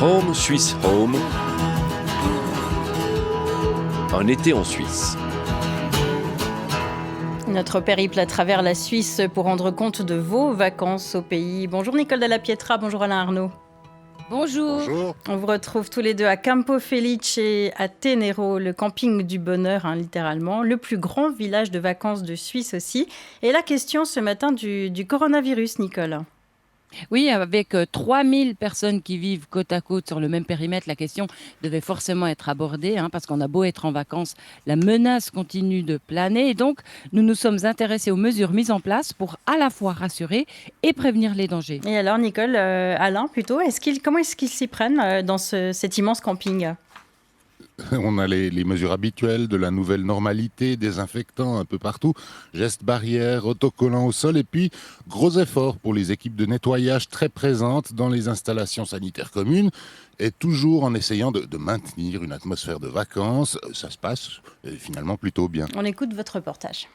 Home Swiss Home. Un été en Suisse. Notre périple à travers la Suisse pour rendre compte de vos vacances au pays. Bonjour Nicole Della Pietra, bonjour Alain Arnaud. Bonjour. Bonjour. On vous retrouve tous les deux à Campo Felice et à Tenero, le camping du bonheur, littéralement, le plus grand village de vacances de Suisse aussi. Et la question ce matin du coronavirus, Nicole. Oui, avec 3000 personnes qui vivent côte à côte sur le même périmètre, la question devait forcément être abordée, parce qu'on a beau être en vacances, la menace continue de planer. Et donc, nous nous sommes intéressés aux mesures mises en place pour à la fois rassurer et prévenir les dangers. Et alors, Nicole, Alain plutôt, comment est-ce qu'ils s'y prennent dans cet immense camping ? On a les mesures habituelles de la nouvelle normalité, désinfectants un peu partout, gestes barrières, autocollants au sol et puis gros efforts pour les équipes de nettoyage très présentes dans les installations sanitaires communes et toujours en essayant de maintenir une atmosphère de vacances. Ça se passe finalement plutôt bien. On écoute votre reportage.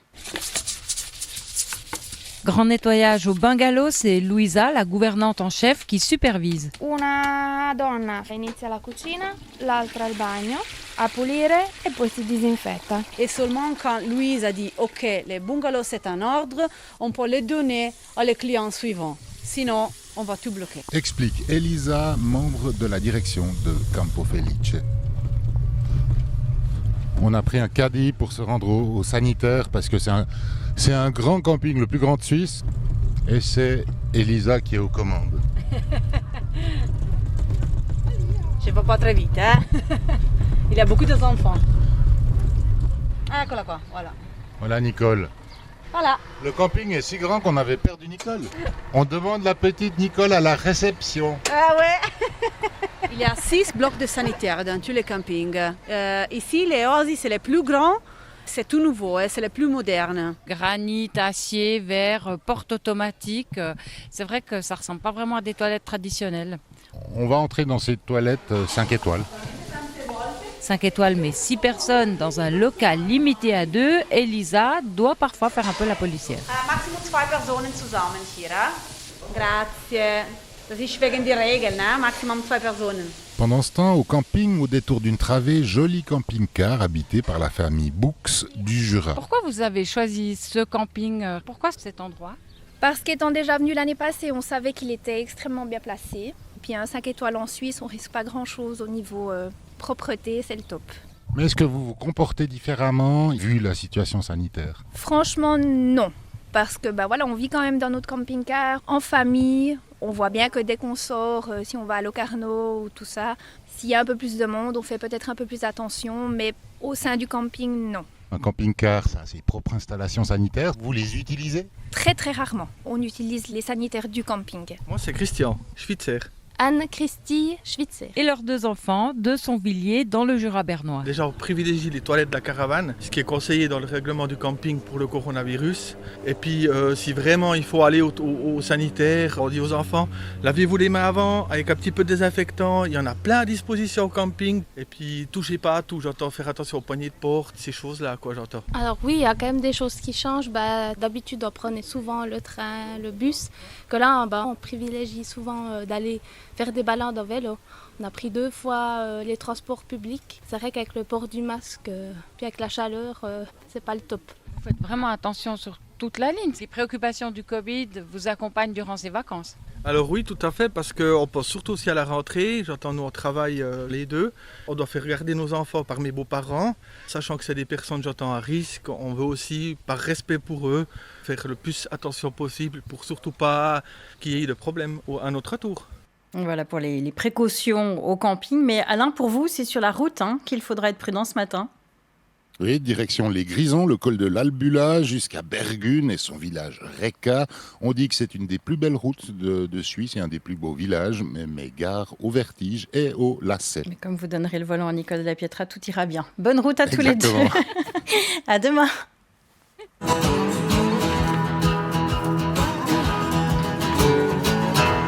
Grand nettoyage au bungalow, c'est Louisa, la gouvernante en chef, qui supervise. Una donna inizia la cucina, l'altra il bagno, a pulire e poi si disinfetta. Et seulement quand Louise a dit « Ok, les bungalows c'est en ordre », on peut les donner à les clients suivants. Sinon, on va tout bloquer. Explique Elisa, membre de la direction de Campo Felice. On a pris un caddie pour se rendre au sanitaire parce que c'est un grand camping, le plus grand de Suisse. Et c'est Elisa qui est aux commandes. Je ne vais pas très vite, hein. Il y a beaucoup d'enfants. Eccola qua, voilà. Voilà Nicole. Voilà. Le camping est si grand qu'on avait perdu Nicole. On demande la petite Nicole à la réception. Ah ouais. Il y a 6 blocs de sanitaires dans tous les campings. Ici, les Oasis, c'est les plus grands. C'est tout nouveau, c'est les plus modernes. Granit, acier, verre, porte automatique. C'est vrai que ça ressemble pas vraiment à des toilettes traditionnelles. On va entrer dans ces toilettes 5 étoiles. 5 étoiles, mais 6 personnes dans un local limité à 2. Elisa doit parfois faire un peu la policière. Maximum 2 personen zusammen hier. Grazie. Das ist wegen die Regeln, maximum 2 personen. Pendant ce temps, au camping, au détour d'une travée, joli camping-car habité par la famille Bux du Jura. Pourquoi vous avez choisi ce camping ? Pourquoi cet endroit ? Parce qu'étant déjà venu l'année passée, on savait qu'il était extrêmement bien placé. Puis un 5 étoiles en Suisse, on risque pas grand-chose au niveau propreté, c'est le top. Mais est-ce que vous vous comportez différemment vu la situation sanitaire ? Franchement, non. Parce que on vit quand même dans notre camping-car, en famille. On voit bien que dès qu'on sort, si on va à Locarno ou tout ça, s'il y a un peu plus de monde, on fait peut-être un peu plus attention. Mais au sein du camping, non. Un camping-car, ça a ses propres installations sanitaires. Vous les utilisez ? Très très rarement. On utilise les sanitaires du camping. Moi, c'est Christian, Schweitzer. Anne-Christie Schweitzer. Et leurs 2 enfants de Sonvilliers dans le Jura bernois. Déjà, on privilégie les toilettes de la caravane, ce qui est conseillé dans le règlement du camping pour le coronavirus. Et puis, si vraiment il faut aller au sanitaire, on dit aux enfants, lavez-vous les mains avant avec un petit peu de désinfectant. Il y en a plein à disposition au camping. Et puis, touchez pas à tout. J'entends faire attention aux poignées de porte, ces choses-là, j'entends. Alors oui, il y a quand même des choses qui changent. D'habitude, on prenait souvent le train, le bus. Que là, on privilégie souvent d'aller faire des balades en vélo. On a pris 2 fois les transports publics. C'est vrai qu'avec le port du masque, puis avec la chaleur, c'est pas le top. Vous faites vraiment attention sur toute la ligne. Les préoccupations du Covid vous accompagnent durant ces vacances. Alors oui, tout à fait, parce qu'on pense surtout aussi à la rentrée. J'entends, nous, on travaille les 2. On doit faire garder nos enfants par mes beaux-parents. Sachant que c'est des personnes, j'entends, à risque, on veut aussi, par respect pour eux, faire le plus attention possible pour surtout pas qu'il y ait de problème à notre tour. Voilà pour les précautions au camping. Mais Alain, pour vous, c'est sur la route qu'il faudra être prudent ce matin. Oui, direction les Grisons, le col de l'Albula, jusqu'à Bergune et son village Reka. On dit que c'est une des plus belles routes de Suisse et un des plus beaux villages, mais gare au vertige et au lacet. Mais comme vous donnerez le volant à Nicole Della Pietra, tout ira bien. Bonne route à tous les deux. Exactement. À demain.